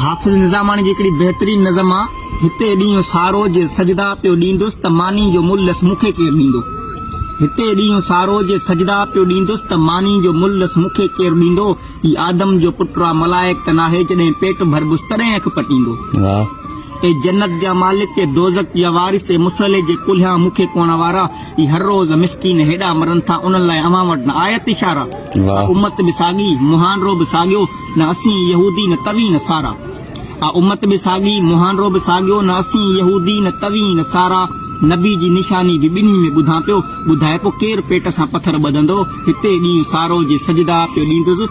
हाफ़िज़ निज़ामानी जी हिकिड़ी बहितरीन नज़म आहे। हिते ॾींहुं सारो जे सजदा पियो ॾींदुसि त मानी जो मुल्लस मूंखे केरु ॾींदो। हिते ॾींहुं सारो जे सजदा पियो ॾींदुसि त मानी जो मुल्लस मूंखे केरु ॾींदो। ही आदम जो पुटु आहे मलाइक त नाहे जॾहिं पेट भरबुसि तॾहिं अखि पटींदो। ए जन्नत जा मालिक के दोज़ख जा वारिस ए मुसले जे कुल्हा मूंखे कोण वारा। ही हर रोज़ मिसकीन हेॾा मरनि था उन्हनि लाइ अवां वटि न आयत इशारा। उम्मत बि साॻी मुहानरो बि साॻियो न असीं यहूदी न तवी न सारा। उम्मत बि साॻी मुहानरो बि साॻियो न असीं यहूदी न तवी न सारा। नबी जी निशानी बि ॿिन्ही में ॿुधां पियो ॿुधाए पोइ केरु पेट सां पथर ॿधंदो। हिते ॾींहुं सारो जे सजदा पियो ॾींदुसि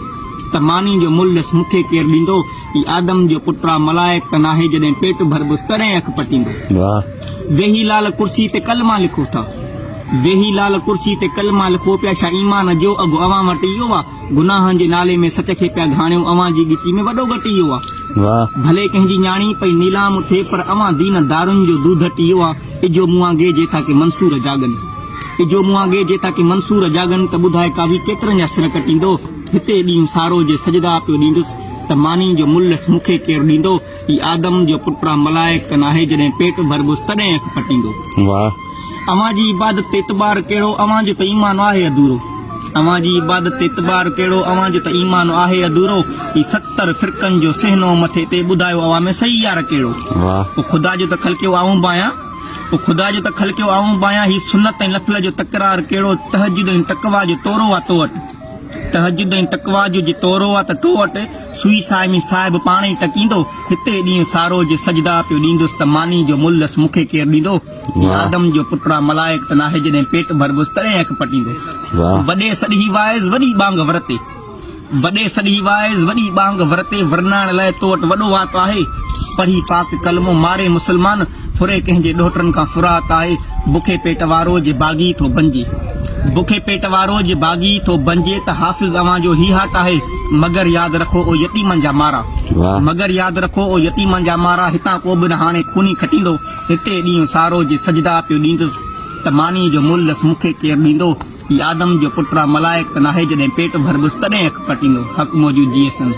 त मानी जो मुल्लस मूंखे केरु ॾींदो। ही आदम जो पुटु आहे मलाइक त नाहे जॾहिं पेट भरबुसि तॾहिं अखि पटींदो। वेही लाल कुर्सी ते कलमा लिखो था। वेही लाल कुर्सी ते कलमा लिखो पिया छा ईमान जो अघु अवां वटि इहो आहे। गुनाहनि जे नाले में सच खे पिया घाणियो अवां जी गिची में वॾो घटि इहो आहे। भले कंहिंजी न्याणी पई नीलाम थिए पर अवां दीन दारुनि जो दूधट इहो आहे। इजो मुआ गे जे था की मंसूर जागनि। इजो मुआ गे जे था की मंसूर जागनि त ॿुधाए काज़ी केतिरनि जा सिर कटींदो। हिते ॾींहुं सारो जे सजदा पियो ॾींदुसि त मानी जो मुल्लस मूंखे केरु ॾींदो। ही आदम जो पुटु आहे मलाइक त नाहे जॾहिं पेट भरबुसि तॾहिं अखि पटींदो। अवां जी इबादत ते इतबार कहिड़ो अवां जो त ईमान आहे अधूरो। अवां जी इबादत ते इतबार कहिड़ो अवां जो त ईमान आहे अधूरो। ही 70 फिरकनि जो सहनो मथे ते ॿुधायो अवां में सही यार कहिड़ो। पोइ ख़ुदा जो त खलकियो आऊं बायां पोइ ख़ुदा जो त खलकियो आऊं बायां। ही सुनत ऐं लफ़ल जो तकरार कहिड़ो। तहजुद ऐं तकवा जो तोरो आहे तो वटि। तहजुद ऐं तकवा जो तोरो आहे त तो वटि। सुई साइमी साहिब पाण ई टकींदो। हिते ॾींहुं सारो जे सजदा पियो ॾींदुसि त मानी जो मुल्लस मूंखे केरु ॾींदो। आदम जो पुटु आहे मलाइक त नाहे जॾहिं पेट भरबुसि तॾहिं अखि पटींदो। वॾे सॾी वाइज़ वॾी बांग वरते। वॾे सॾी वाइज़ वॾी बांग वरते वरनाइण लाइ तो वटि वॾो वात आहे। पढ़ी पाक कलमो मारे मुसलमान फुरे कंहिंजे ॾोहटनि खां फुरात आहे। बुखे पेट वारो जे बागी थो बंजे। बुखे पेट वारो जे बागी थो बंजे त हाफ़िज़ अवां जो ही हाट आहे। मगर यादि रखो ओ यतीमनि जा मारा। मगर यादि रखो ओ यतीमनि जा मारा। हितां को बि न हाणे खूनी खटींदो। हिते ॾींहुं सारो जे सजदा पियो ॾींदुसि त मानी जो मुल्लस मूंखे केरु ॾींदो। ही आदम जो पुटु आहे मलाइक त नाहे जॾहिं पेट भरबुसि तॾहिं अखि पटींदो। हक़ मौजूद जी असन।